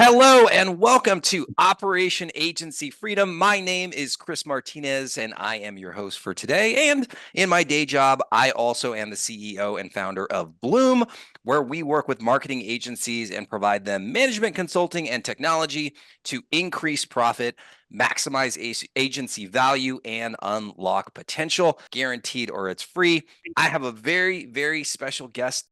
Hello and welcome to Operation Agency Freedom. My name is Chris Martinez and I am your host for today. And in my day job, I also am the CEO and founder of Bloom, where we work with marketing agencies and provide them management consulting and technology to increase profit, maximize agency value, and unlock potential. Guaranteed or it's free. I have a very, very special guest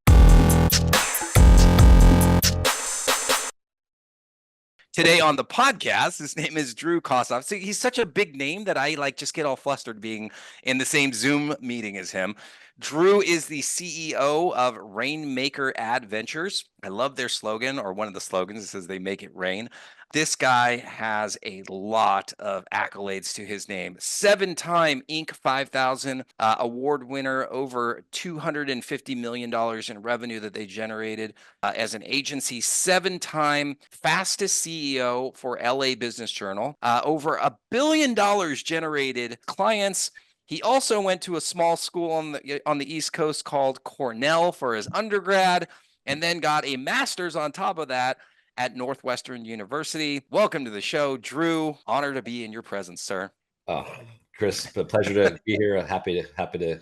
today on the podcast. His name is Drew Kossoff. So he's such a big name that I just get all flustered being in the same Zoom meeting as him. Drew is the CEO of Rainmaker Adventures. I love their slogan, or one of the slogans. It says they make it rain. This guy has a lot of accolades to his name. 7-time Inc. 5000 award winner, over $250 million in revenue that they generated as an agency. 7-time fastest CEO for LA Business Journal. Over $1 billion generated clients. He also went to a small school on the East Coast called Cornell for his undergrad, and then got a master's on top of that at Northwestern University. Welcome to the show, Drew. Honor to be in your presence, sir. Oh, Chris, a pleasure to be here. Happy to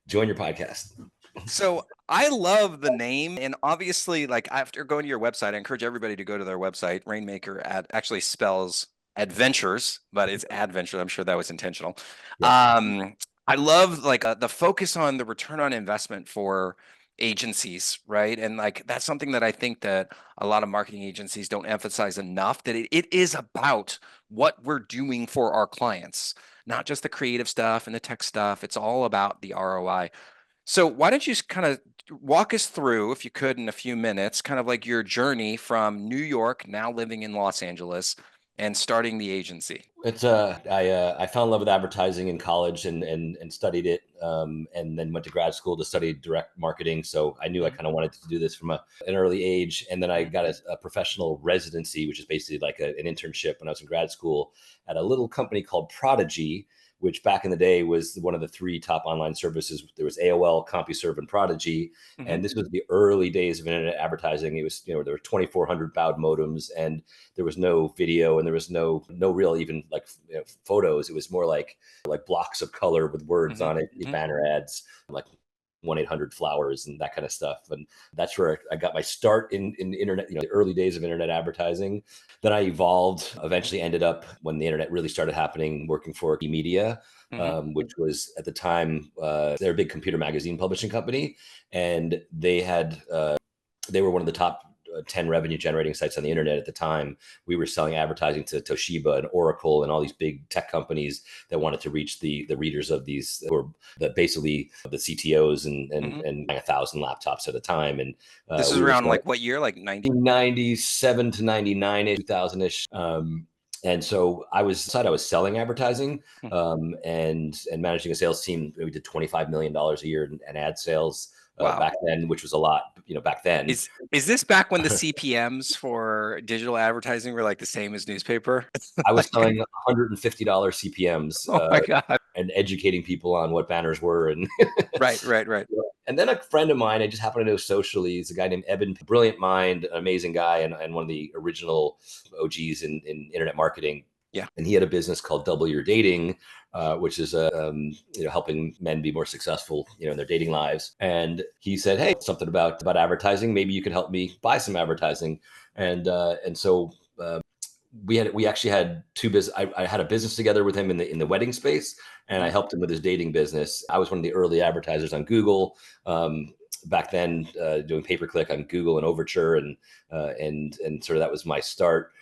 join your podcast. So I love the name, and obviously, after going to your website, I encourage everybody to go to their website. Rainmaker actually spells adventures, but it's adventure. I'm sure that was intentional. Yeah. I love the focus on the return on investment for agencies, right? And that's something that I think that a lot of marketing agencies don't emphasize enough, that it is about what we're doing for our clients, not just the creative stuff and the tech stuff. It's all about the ROI. So why don't you just kind of walk us through, if you could, in a few minutes, kind of like your journey from New York, now living in Los Angeles, and starting the agency? I fell in love with advertising in college and studied it, and then went to grad school to study direct marketing. So I knew I kind of wanted to do this from an early age. And then I got a professional residency, which is basically like an internship when I was in grad school at a little company called Prodigy, which back in the day was one of the 3 top online services. There was AOL, CompuServe, and Prodigy. Mm-hmm. And this was the early days of internet advertising. It was, there were 2,400 baud modems, and there was no video, and there was no real even photos. It was more like blocks of color with words on it, banner ads, like 1-800-Flowers and that kind of stuff. And that's where I got my start in internet, the early days of internet advertising. Then I evolved, eventually ended up, when the internet really started happening, working for Media, which was at the time, they're a big computer magazine publishing company. And they were one of the top 10 revenue generating sites on the internet at the time. We were selling advertising to Toshiba and Oracle and all these big tech companies that wanted to reach the readers of these, or basically the CTOs and 1,000 laptops at a time. And this is around what year? Like 97 to 99, 2000-ish. And so I was selling advertising and managing a sales team. We did $25 million a year in ad sales. Wow. Back then, which was a lot, back then. Is this back when the CPMs for digital advertising were like the same as newspaper? I was selling $150 CPMs. Oh my God. And educating people on what banners were. And Right. And then a friend of mine I just happened to know socially is a guy named Evan, brilliant mind, an amazing guy, and one of the original OGs in internet marketing. Yeah. And he had a business called Double Your Dating, which is helping men be more successful, in their dating lives. And he said, "Hey, something about advertising. Maybe you could help me buy some advertising." And so we actually had 2 business. I had a business together with him in the wedding space, and I helped him with his dating business. I was one of the early advertisers on Google. Back then, doing pay-per-click on Google and Overture, and sort of that was my start.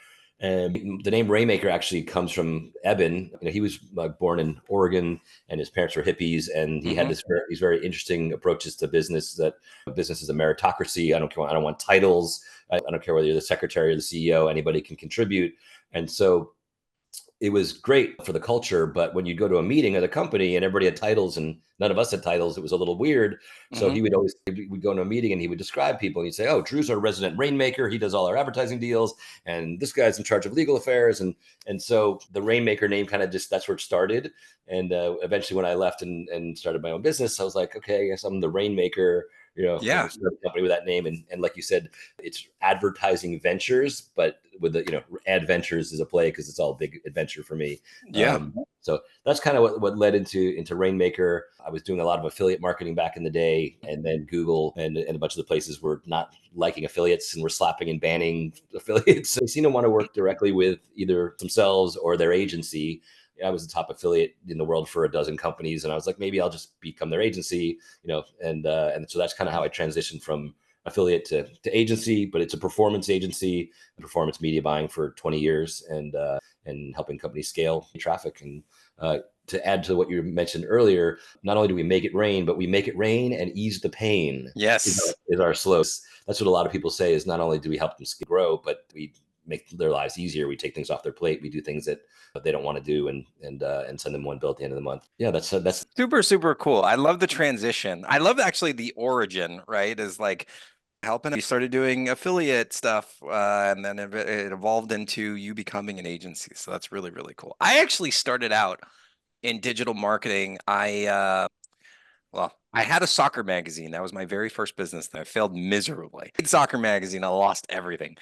And the name Rainmaker actually comes from Eben. He was born in Oregon, and his parents were hippies, and he had these very interesting approaches to business. That business is a meritocracy. I don't want titles. I don't care whether you're the secretary or the CEO. Anybody can contribute. And so it was great for the culture, but when you go to a meeting at a company and everybody had titles and none of us had titles, it was a little weird. So we'd go to a meeting and he would describe people, and he'd say, "Oh, Drew's our resident Rainmaker. He does all our advertising deals. And this guy's in charge of legal affairs." And so the Rainmaker name kind of that's where it started. And eventually when I left and started my own business, I was like, okay, I guess I'm the Rainmaker. when Yeah. we started a company with that name. And like you said, it's advertising ventures, but with the, adventures is a play because it's all a big adventure for me. Yeah. So that's kind of what led into Rainmaker. I was doing a lot of affiliate marketing back in the day, and then Google and a bunch of the places were not liking affiliates and were slapping and banning affiliates. So they seem to want to work directly with either themselves or their agency. I was the top affiliate in the world for a dozen companies, and I was like, maybe I'll just become their agency, and so that's kind of how I transitioned from affiliate to agency. But it's a performance agency, performance media buying for 20 years, and helping companies scale traffic. And to add to what you mentioned earlier, not only do we make it rain, but we make it rain and ease the pain. Yes. Is our slogan. That's what a lot of people say, is not only do we help them grow, but we make their lives easier. We take things off their plate. We do things that they don't want to do, and send them one bill at the end of the month. Yeah, that's Super, super cool. I love the transition. I love actually the origin, right? Is like helping. You started doing affiliate stuff, and then it evolved into you becoming an agency. So that's really, really cool. I actually started out in digital marketing. I had a soccer magazine. That was my very first business. That I failed miserably. Soccer magazine. I lost everything.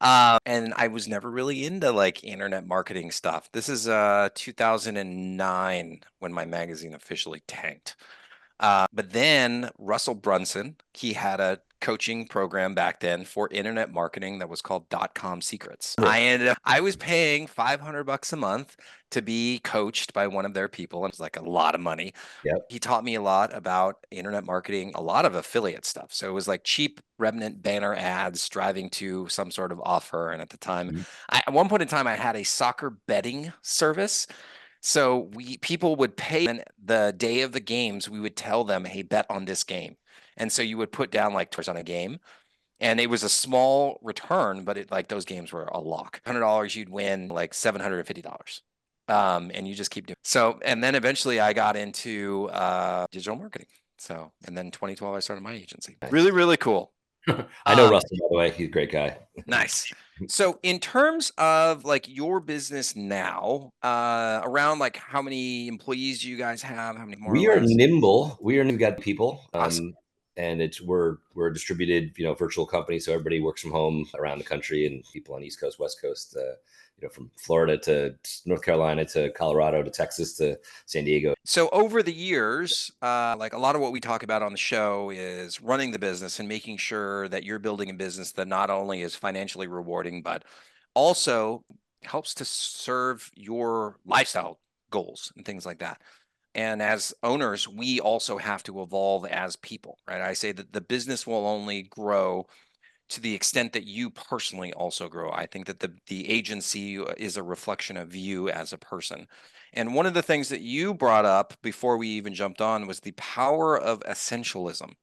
And I was never really into like internet marketing stuff. This is 2009 when my magazine officially tanked. But then Russell Brunson, he had a coaching program back then for internet marketing that was called .com Secrets. I was paying $500 a month to be coached by one of their people, and it was like a lot of money. Yep. He taught me a lot about internet marketing, a lot of affiliate stuff. So it was like cheap remnant banner ads driving to some sort of offer. And at the time, Mhm. at one point in time, I had a soccer betting service. So people would pay, and the day of the games, we would tell them, hey, bet on this game. And so you would put down like $2 on a game, and it was a small return, but those games were a lock. $100, you'd win like $750. And you just keep doing so. And then eventually I got into digital marketing. So, and then 2012, I started my agency. Really, really cool. I know Russell, by the way. He's a great guy. Nice. So in terms of like your business now, around like how many employees do you guys have? How many more or We are less? nimble. We've got people, Awesome. and we're a distributed, virtual company. So everybody works from home around the country, and people on East Coast, West Coast, from Florida to North Carolina to Colorado to Texas to San Diego. So over the years, like a lot of what we talk about on the show is running the business and making sure that you're building a business that not only is financially rewarding, but also helps to serve your lifestyle goals and things like that. And as owners, we also have to evolve as people, right? I say that the business will only grow to the extent that you personally also grow. I think that the agency is a reflection of you as a person. And one of the things that you brought up before we even jumped on was the power of essentialism.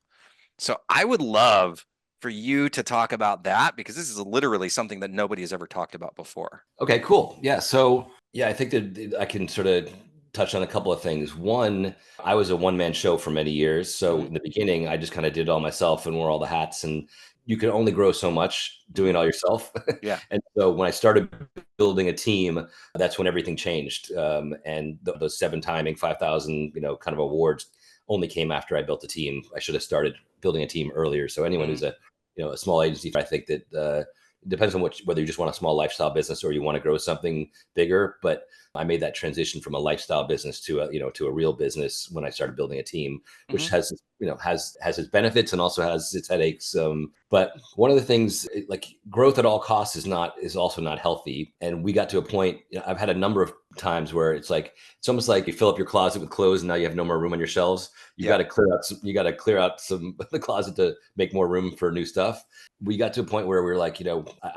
So I would love for you to talk about that, because this is literally something that nobody has ever talked about before. Okay, cool. Yeah. So yeah, I think that I can sort of touch on a couple of things. One, I was a one-man show for many years. So in the beginning, I just kind of did it all myself and wore all the hats. And you can only grow so much doing it all yourself. Yeah. And so when I started building a team, that's when everything changed. And those 7 timing 5,000, kind of awards only came after I built a team. I should have started building a team earlier. So anyone who's a small agency, I think that it depends on whether you just want a small lifestyle business or you want to grow something bigger. But I made that transition from a lifestyle business to a real business when I started building a team, which has its benefits and also has its headaches. But one of the things, like, growth at all costs is also not healthy. And we got to a point. I've had a number of times where it's almost like you fill up your closet with clothes and now you have no more room on your shelves. You got to clear out some the closet to make more room for new stuff. We got to a point where we were like,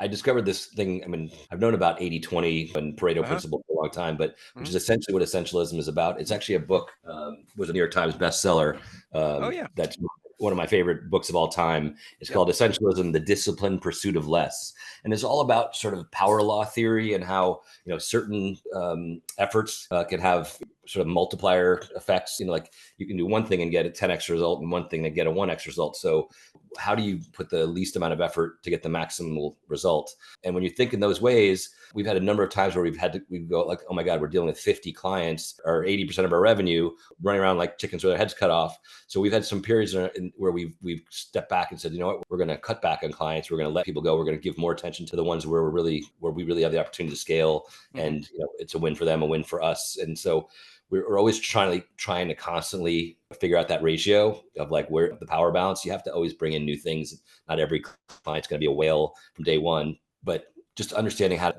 I discovered this thing. I mean, I've known about 80-20 and Pareto principle for a long time, but which is essentially what essentialism is about. It's actually a book, was a New York Times bestseller. Oh yeah. That's one of my favorite books of all time. It's called Essentialism: The Disciplined Pursuit of Less. And it's all about sort of power law theory and how, certain efforts can have sort of multiplier effects. Like you can do one thing and get a 10x result and one thing and get a 1x result. So how do you put the least amount of effort to get the maximal result? And when you think in those ways, we've had a number of times where we go like, oh my God, we're dealing with 50 clients or 80% of our revenue running around like chickens with their heads cut off. So we've had some periods in and where we've stepped back and said, you know what, we're going to cut back on clients. We're going to let people go. We're going to give more attention to the ones where we really have the opportunity to scale. And it's a win for them, a win for us. And so we're always trying to constantly figure out that ratio of like where the power balance. You have to always bring in new things. Not every client's going to be a whale from day one, but just understanding how,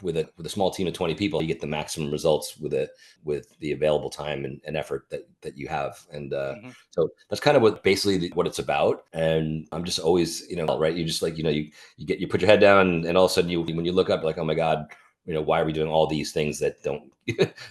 with a small team of 20 people, you get the maximum results with the available time and effort that you have. And so that's kind of what it's about. And I'm just always, right. You just like, you put your head down and all of a sudden when you look up like, oh my God, why are we doing all these things that don't,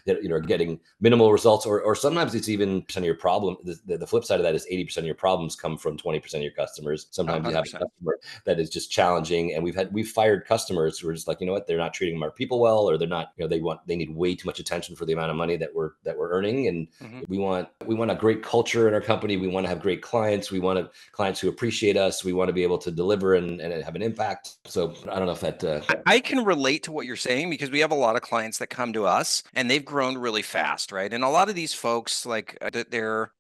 that, are getting minimal results, or sometimes it's even percent of your problem. The flip side of that is 80% of your problems come from 20% of your customers. Sometimes 100%. You have a customer that is just challenging, and we've fired customers who are just like, you know what, they're not treating our people well, or they're not, they need way too much attention for the amount of money that we're earning. And we want a great culture in our company. We want to have great clients. We want clients who appreciate us. We want to be able to deliver and have an impact. So I don't know if that I can relate to what you're saying, because we have a lot of clients that come to us and they've grown really fast, right? And a lot of these folks, like I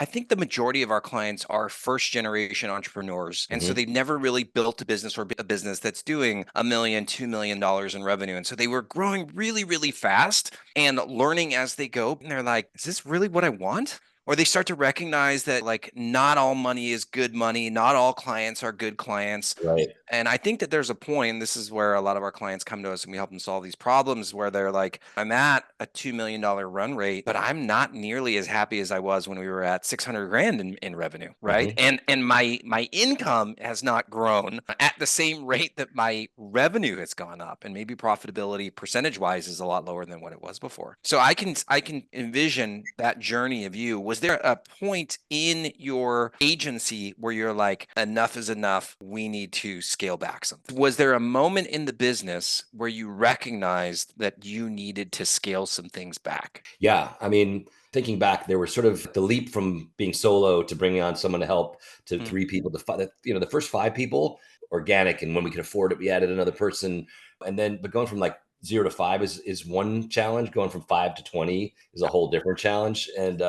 think the majority of our clients are first generation entrepreneurs. And so they've never really built a business, or a business that's doing $1 million, $2 million in revenue. And so they were growing really, really fast and learning as they go. And they're like, is this really what I want? Or they start to recognize that like not all money is good money. Not all clients are good clients. Right. And I think that there's a point, and this is where a lot of our clients come to us and we help them solve these problems, where they're like, I'm at a $2 million run rate, but I'm not nearly as happy as I was when we were at 600 grand in revenue. Right. And my income has not grown at the same rate that my revenue has gone up, and maybe profitability percentage wise is a lot lower than what it was before. So I can envision that journey of you. Was there a point in your agency where you're like, enough is enough, we need to scale back something? Was there a moment in the business where you recognized that you needed to scale some things back? Yeah. I mean, thinking back, there was sort of the leap from being solo to bringing on someone to help to 3 people to 5, the first 5 people organic. And when we could afford it, we added another person. And then, but going from like 0 to 5 is one challenge. Going from 5 to 20 is a whole different challenge. And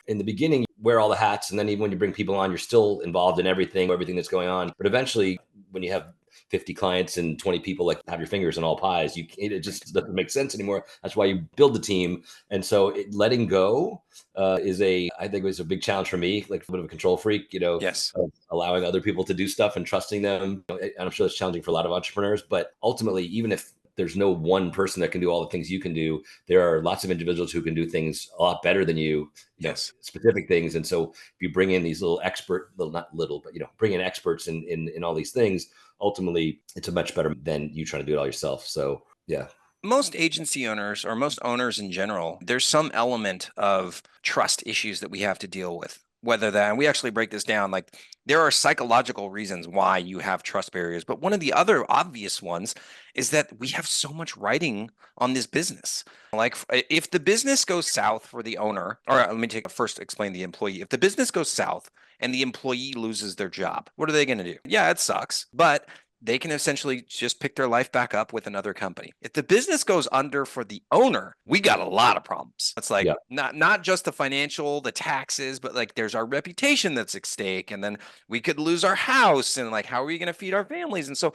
in the beginning, you wear all the hats. And then even when you bring people on, you're still involved in everything that's going on. But eventually, when you have 50 clients and 20 people, like have your fingers in all pies, it just doesn't make sense anymore. That's why you build the team. And so letting go I think was a big challenge for me, like a bit of a control freak, Yes. allowing other people to do stuff and trusting them. And I'm sure it's challenging for a lot of entrepreneurs, but ultimately, even if there's no one person that can do all the things you can do, there are lots of individuals who can do things a lot better than you. Yes. Specific things. And so if you bring in these bring in experts in all these things, ultimately it's a much better than you trying to do it all yourself. So yeah. Most agency owners, or most owners in general, there's some element of trust issues that we have to deal with. Whether that, and we actually break this down, like there are psychological reasons why you have trust barriers. But one of the other obvious ones is that we have so much writing on this business. Like if the business goes south for the owner, or let me first explain the employee. If the business goes south and the employee loses their job, what are they going to do? Yeah, it sucks, but they can essentially just pick their life back up with another company. If the business goes under for the owner, we got a lot of problems. It's like not just the financial, the taxes, but like there's our reputation that's at stake. And then we could lose our house, and like, how are we going to feed our families? And so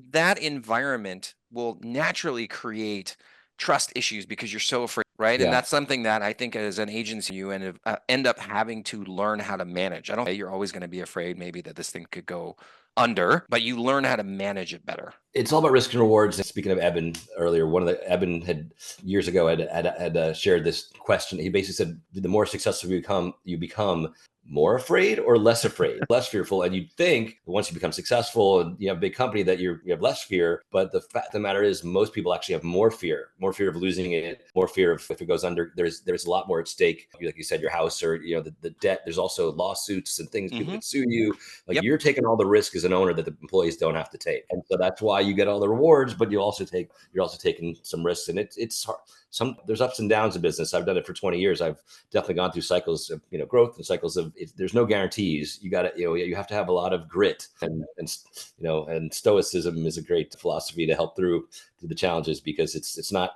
that environment will naturally create trust issues because you're so afraid, right? Yeah. And that's something that I think as an agency, you end up having to learn how to manage. I don't think you're always going to be afraid maybe that this thing could go under, but you learn how to manage it better. It's all about risk and rewards. Speaking of Eben earlier, Eben had years ago had shared this question. He basically said, the more successful you become more afraid or less afraid, less fearful. And you'd think once you become successful and you have a big company that you have less fear. But the fact of the matter is most people actually have more fear of losing it, more fear of if it goes under. There's a lot more at stake. Like you said, your house, or the debt. There's also lawsuits and things. People can sue you. Like you're taking all the risk as an owner that the employees don't have to take. And so that's why you get all the rewards, but you're also taking some risks. And it's hard. There's ups and downs in business. I've done it for 20 years. I've definitely gone through cycles of growth and cycles of there's no guarantees. You got to you have to have a lot of grit and stoicism is a great philosophy to help through the challenges, because it's not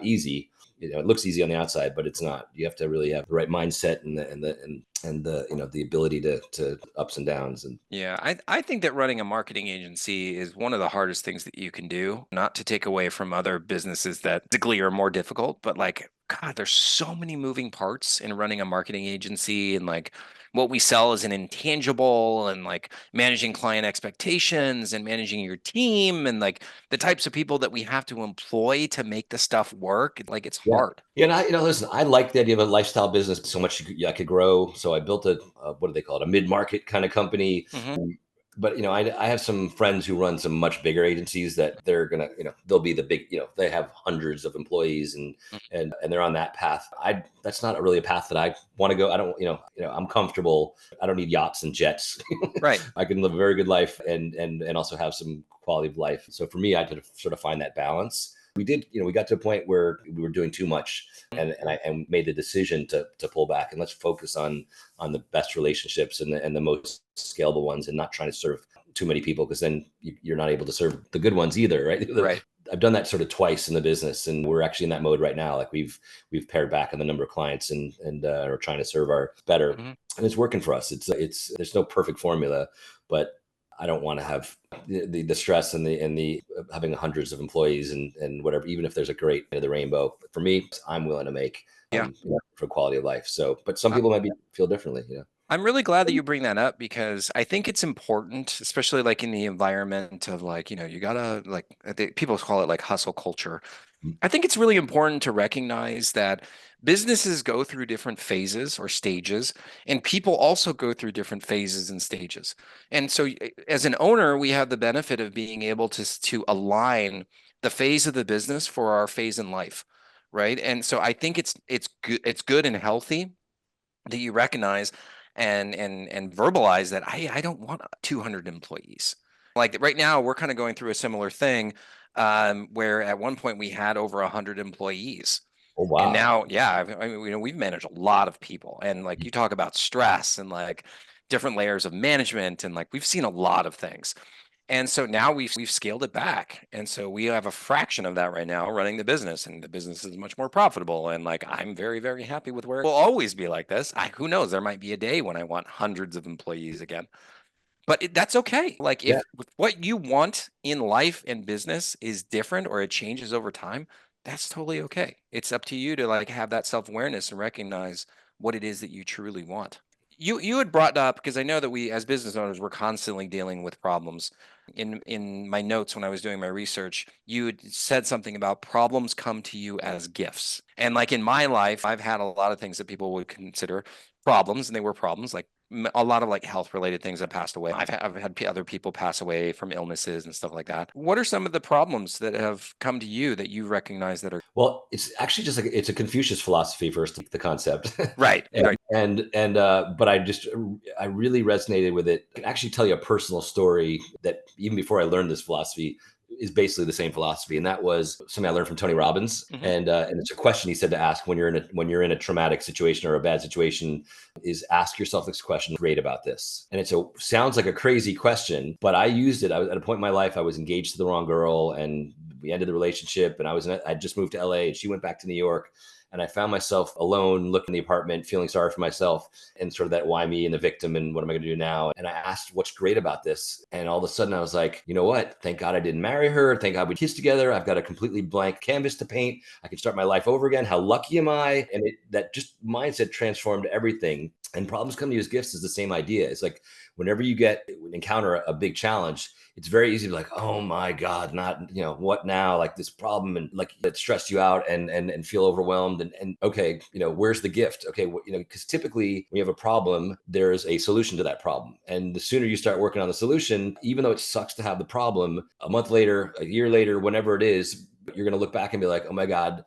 easy. It looks easy on the outside, but it's not. You have to really have the right mindset and and the, the ability to ups and downs. And Yeah, I think that running a marketing agency is one of the hardest things that you can do, not to take away from other businesses that typically are more difficult, but like, God, there's so many moving parts in running a marketing agency, and like what we sell is an intangible, and like managing client expectations and managing your team and like the types of people that we have to employ to make the stuff work. Like it's yeah. hard. Yeah, and listen, I like the idea of a lifestyle business so much I could grow. So I built what do they call it? A mid-market kind of company. Hmm. But I have some friends who run some much bigger agencies that they're gonna, they'll be the big, they have hundreds of employees, and they're on that path. That's not really a path that I want to go. I don't, I'm comfortable. I don't need yachts and jets. Right. I can live a very good life and also have some quality of life. So for me, I had to sort of find that balance. We did, we got to a point where we were doing too much, and made the decision to pull back and let's focus on the best relationships and the most scalable ones, and not trying to serve too many people, because then you're not able to serve the good ones either, right? Right. I've done that sort of twice in the business, and we're actually in that mode right now. Like we've pared back on the number of clients and are trying to serve our better, Hmm. and it's working for us. It's there's no perfect formula, but I don't want to have the stress and the having hundreds of employees and whatever, even if there's a great end of the rainbow. For me, I'm willing to make Yeah. for quality of life. So, but some people might feel differently. I'm really glad that you bring that up, because I think it's important, especially like in the environment of like, you gotta like, people call it like hustle culture. I think it's really important to recognize that businesses go through different phases or stages, and people also go through different phases and stages. And so, as an owner, we have the benefit of being able to align the phase of the business for our phase in life, right? And so, I think it's good and healthy that you recognize and verbalize that I don't want 200 employees. Like right now, we're kind of going through a similar thing, where at one point we had over 100 employees. Oh And wow. now, yeah, I mean, we've managed a lot of people, and like you talk about stress and like different layers of management, and like we've seen a lot of things. And so now we've scaled it back. And so we have a fraction of that right now running the business, and the business is much more profitable. And like I'm very, very happy with where it will always be like this. Who knows? There might be a day when I want hundreds of employees again. But that's okay. Like Yeah. if what you want in life and business is different or it changes over time, that's totally okay. It's up to you to like have that self-awareness and recognize what it is that you truly want. You had brought up, because I know that we as business owners we're constantly dealing with problems. In my notes when I was doing my research, you had said something about problems come to you as gifts. And like in my life, I've had a lot of things that people would consider problems, and they were problems, like a lot of like health related things that passed away. I've had other people pass away from illnesses and stuff like that. What are some of the problems that have come to you that you recognize that are Well, it's actually just like it's a Confucius philosophy first, the concept. right? and Right. but I really resonated with it. I can actually tell you a personal story that even before I learned this philosophy is basically the same philosophy, and that was something I learned from Tony Robbins. Hmm. And it's a question he said to ask when you're in a traumatic situation or a bad situation, is ask yourself this question: great about this. And sounds like a crazy question, but I used it. I was at a point in my life, I was engaged to the wrong girl, and we ended the relationship, and I just moved to LA, and she went back to New York. And I found myself alone, looking in the apartment, feeling sorry for myself, and sort of that why me and the victim, and what am I going to do now? And I asked, what's great about this? And all of a sudden I was like, you know what? Thank God I didn't marry her. Thank God we kissed together. I've got a completely blank canvas to paint. I can start my life over again. How lucky am I? And that just mindset transformed everything. And problems come to you as gifts is the same idea. It's like whenever you encounter a big challenge, it's very easy to be like, oh my God, not, what now? Like this problem, and like it stressed you out and feel overwhelmed. And okay, where's the gift? Okay, because typically when you have a problem, there's a solution to that problem. And the sooner you start working on the solution, even though it sucks to have the problem, a month later, a year later, whenever it is, you're going to look back and be like, oh my God,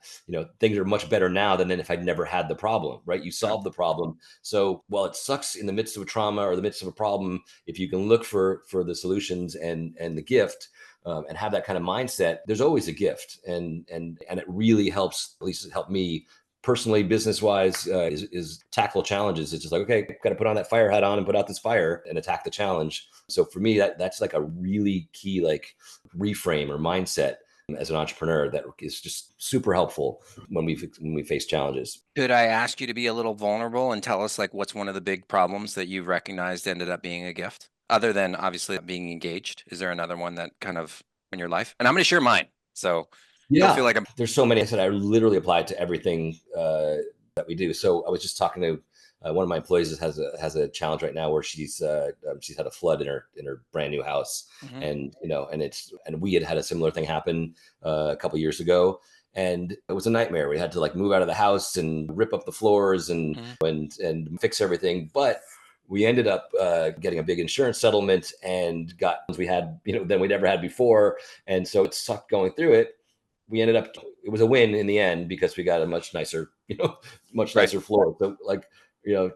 things are much better now than if I'd never had the problem, right? You Yeah. solved the problem. So while it sucks in the midst of a trauma or the midst of a problem, if you can look for the solutions and the gift, and have that kind of mindset, there's always a gift. And it really helps, at least it helped me personally, business wise, is tackle challenges. It's just like, okay, got to put on that fire hat on and put out this fire and attack the challenge. So for me, that's like a really key, like reframe or mindset as an entrepreneur that is just super helpful when we face challenges. Could I ask you to be a little vulnerable and tell us like what's one of the big problems that you've recognized ended up being a gift? Other than obviously being engaged, is there another one that kind of in your life? And I'm going to share mine. So don't feel Yeah, like I'm there's so many. I said I literally apply it to everything that we do. So I was just talking to one of my employees that has a challenge right now where she's had a flood in her brand new house, Mhm. and and we had a similar thing happen a couple years ago, and it was a nightmare. We had to like move out of the house and rip up the floors Mhm. and fix everything, but we ended up getting a big insurance settlement and got we had than we'd ever had before, and so it sucked going through it. We ended up it was a win in the end because we got a much nicer much Right. nicer floor. So like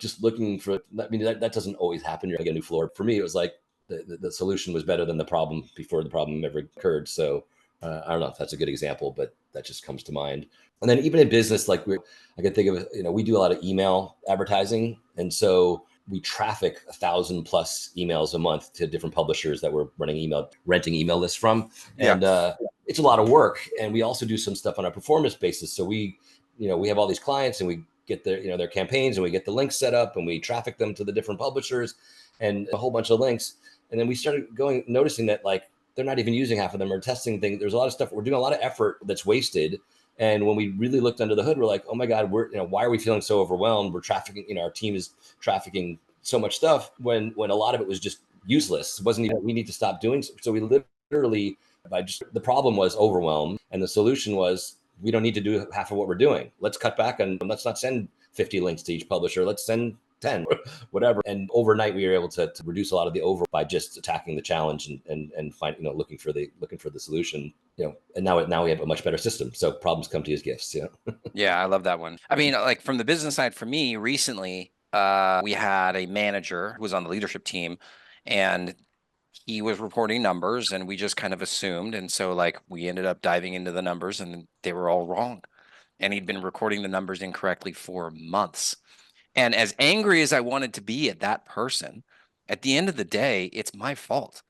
just looking for, I mean, that doesn't always happen. You're like a new floor. For me, it was like the solution was better than the problem before the problem ever occurred. So I don't know if that's a good example, but that just comes to mind. And then even in business, like I can think of, we do a lot of email advertising. And so we traffic 1,000 plus emails a month to different publishers that we're renting email lists from. Yeah. And it's a lot of work. And we also do some stuff on a performance basis. So we have all these clients and we get their campaigns and we get the links set up and we traffic them to the different publishers and a whole bunch of links. And then we started noticing that like they're not even using half of them or testing things. There's a lot of stuff. We're doing a lot of effort that's wasted. And when we really looked under the hood, we're like, oh my God, why are we feeling so overwhelmed? We're trafficking, our team is trafficking so much stuff when a lot of it was just useless. It wasn't even, we need to stop doing so. So we literally, the problem was overwhelm. And the solution was, we don't need to do half of what we're doing. Let's cut back and let's not send 50 links to each publisher. Let's send 10, whatever. And overnight, we were able to reduce a lot of the over by just attacking the challenge and find, looking for the solution, and now we have a much better system. So problems come to you as gifts. Yeah, I love that one. I mean, like from the business side for me recently, we had a manager who was on the leadership team and he was reporting numbers and we just kind of assumed. And so like we ended up diving into the numbers and they were all wrong. And he'd been recording the numbers incorrectly for months. And as angry as I wanted to be at that person, at the end of the day, it's my fault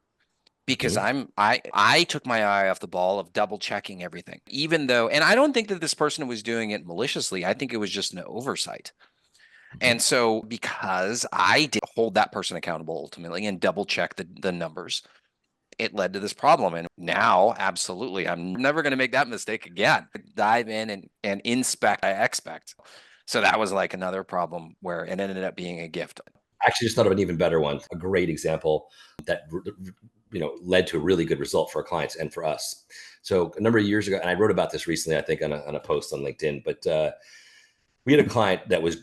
because Mhm. I took my eye off the ball of double checking everything. Even though, and I don't think that this person was doing it maliciously. I think it was just an oversight. Mhm. And so because I did hold that person accountable ultimately and double check the numbers, it led to this problem. And now, absolutely, I'm never going to make that mistake again. Dive in and inspect, I expect. So that was like another problem where it ended up being a gift. I actually just thought of an even better one, a great example that led to a really good result for our clients and for us. So a number of years ago, and I wrote about this recently, I think on a post on LinkedIn, but we had a client that was a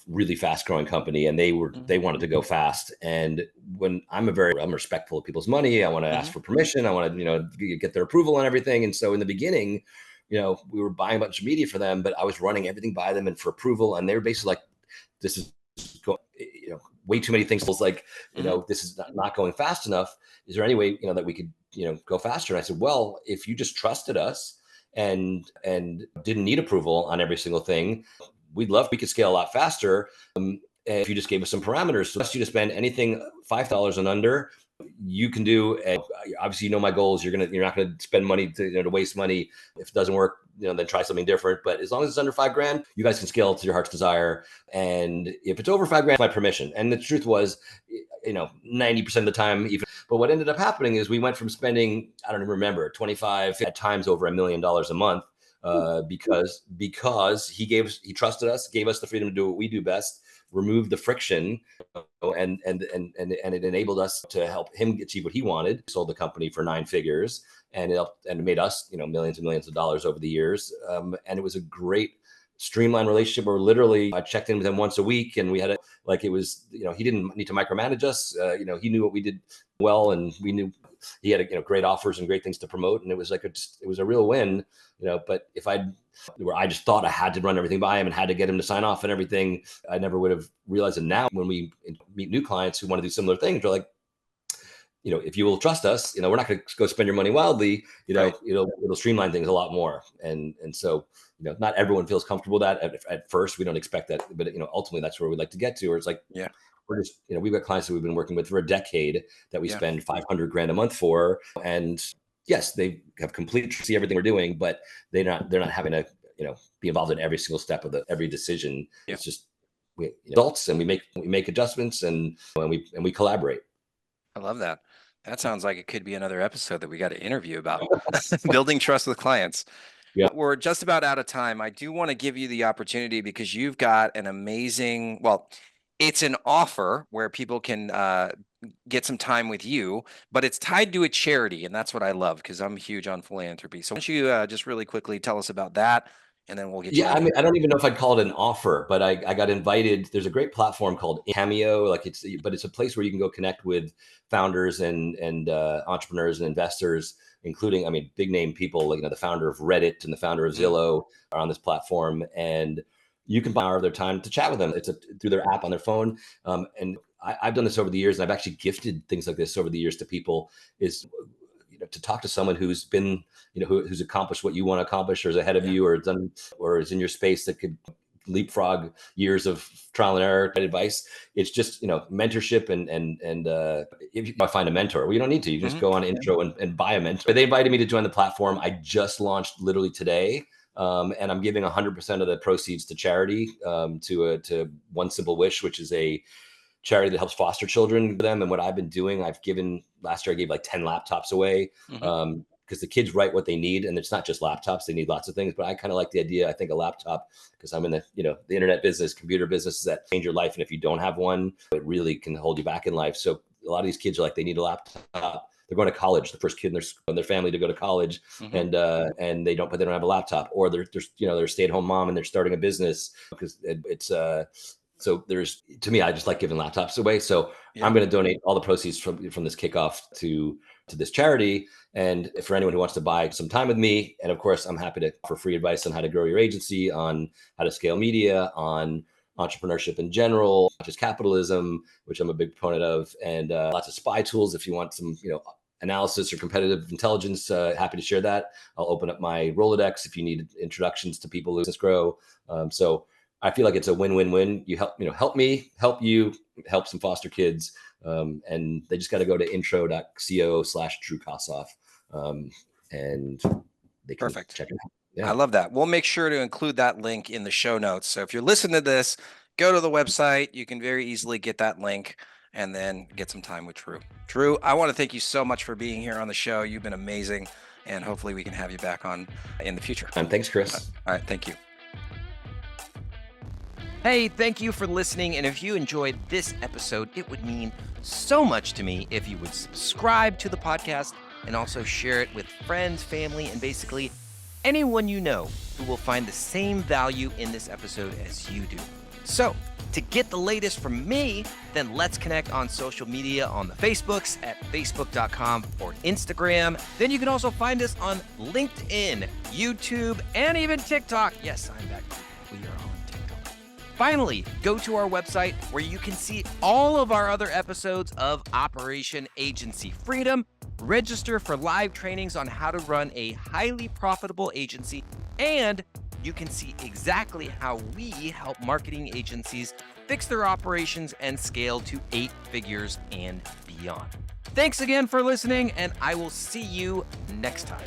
really fast growing company and they wanted to go fast. And when I'm respectful of people's money, I want to ask Mhm. for permission. I want to, get their approval and everything. And so in the beginning, we were buying a bunch of media for them, but I was running everything by them and for approval. And they were basically like, this is way too many things. It's like, Mhm. this is not going fast enough. Is there any way, that we could, go faster? And I said, well, if you just trusted us and didn't need approval on every single thing, we could scale a lot faster. If you just gave us some parameters, so you to spend anything $5 and under, you can do. Obviously, my goal is you're not gonna spend money to waste money. If it doesn't work, then try something different. But as long as it's under $5,000, you guys can scale to your heart's desire. And if it's over $5,000, my permission. And the truth was, 90% of the time, even. But what ended up happening is we went from spending, I don't even remember, 25 at times over $1 million a month, because he trusted us, gave us the freedom to do what we do best, removed the friction, and it enabled us to help him achieve what he wanted. He sold the company for 9 figures, and it made us millions and millions of dollars over the years. And it was a great streamlined relationship where literally I checked in with him once a week and we had it was, he didn't need to micromanage us. He knew what we did well, and we knew he had great offers and great things to promote, and it was it was a real win. But if where I just thought I had to run everything by him and had to get him to sign off and everything, I never would have realized it. Now when we meet new clients who want to do similar things, we're like, if you will trust us, we're not going to go spend your money wildly. Right. It'll streamline things a lot more. And so, not everyone feels comfortable with that at first. We don't expect that, but ultimately that's where we'd like to get to. Where it's like, Yeah. we're just, we've got clients that we've been working with for a decade that we Yeah. spend 500 grand a month for, and yes, they have complete see everything we're doing, but they're not having to, be involved in every single step of every decision. Yeah. It's just we adults, and we make adjustments, and we collaborate. I love that. That sounds like it could be another episode that we got to interview about building trust with clients. Yeah. We're just about out of time. I do want to give you the opportunity because you've got an amazing, well, it's an offer where people can get some time with you, but it's tied to a charity. And that's what I love because I'm huge on philanthropy. So why don't you just really quickly tell us about that, and then we'll get you Yeah, out I of mean, here. I don't even know if I'd call it an offer, but I got invited. There's a great platform called Cameo, but it's a place where you can go connect with founders and entrepreneurs and investors, including, I mean, big name people like, the founder of Reddit and the founder of Zillow are on this platform, and you can buy hour of their time to chat with them. It's through their app on their phone, and I've done this over the years, and I've actually gifted things like this over the years to people. Is to talk to someone who's been, who's accomplished what you want to accomplish, or is ahead of you, or done, or is in your space that could leapfrog years of trial and error advice. It's just, mentorship, and if you find a mentor, well, you don't need to. You just go on intro and buy a mentor. They invited me to join the platform. I just launched literally today. And I'm giving 100% of the proceeds to charity, to One Simple Wish, which is a charity that helps foster children them. And what I've been doing, last year I gave like 10 laptops away, because the kids write what they need, and it's not just laptops. They need lots of things, but I kind of like the idea. I think a laptop, because I'm in the internet business, computer business, that change your life. And if you don't have one, it really can hold you back in life. So a lot of these kids are like, they need a laptop. They're going to college, the first kid in their family to go to college, and they don't have a laptop, or they're a stay-at-home mom and they're starting a business, because it's so to me, I just like giving laptops away. So I'm going to donate all the proceeds from this kickoff to this charity. And for anyone who wants to buy some time with me, and of course, I'm happy to offer free advice on how to grow your agency, on how to scale media, on entrepreneurship in general, not just capitalism, which I'm a big proponent of, and lots of spy tools. If you want some, analysis or competitive intelligence, happy to share that. I'll open up my Rolodex if you need introductions to people who business grow. So I feel like it's a win-win-win. You help me, help you, help some foster kids. And they just got to go to intro.co/Drew Kossoff. And they can check it out. Yeah. I love that. We'll make sure to include that link in the show notes. So if you're listening to this, go to the website. You can very easily get that link and then get some time with Drew. Drew, I want to thank you so much for being here on the show. You've been amazing, and hopefully we can have you back on in the future. Thanks, Chris. All right. Thank you. Hey, thank you for listening. And if you enjoyed this episode, it would mean so much to me if you would subscribe to the podcast and also share it with friends, family, and basically anyone you know who will find the same value in this episode as you do. So, to get the latest from me, then let's connect on social media on the Facebooks at facebook.com or Instagram. Then you can also find us on LinkedIn, YouTube, and even TikTok. Yes, I'm back. We are on TikTok. Finally, go to our website where you can see all of our other episodes of Operation Agency Freedom. Register for live trainings on how to run a highly profitable agency, and you can see exactly how we help marketing agencies fix their operations and scale to 8 figures and beyond. Thanks again for listening, and I will see you next time.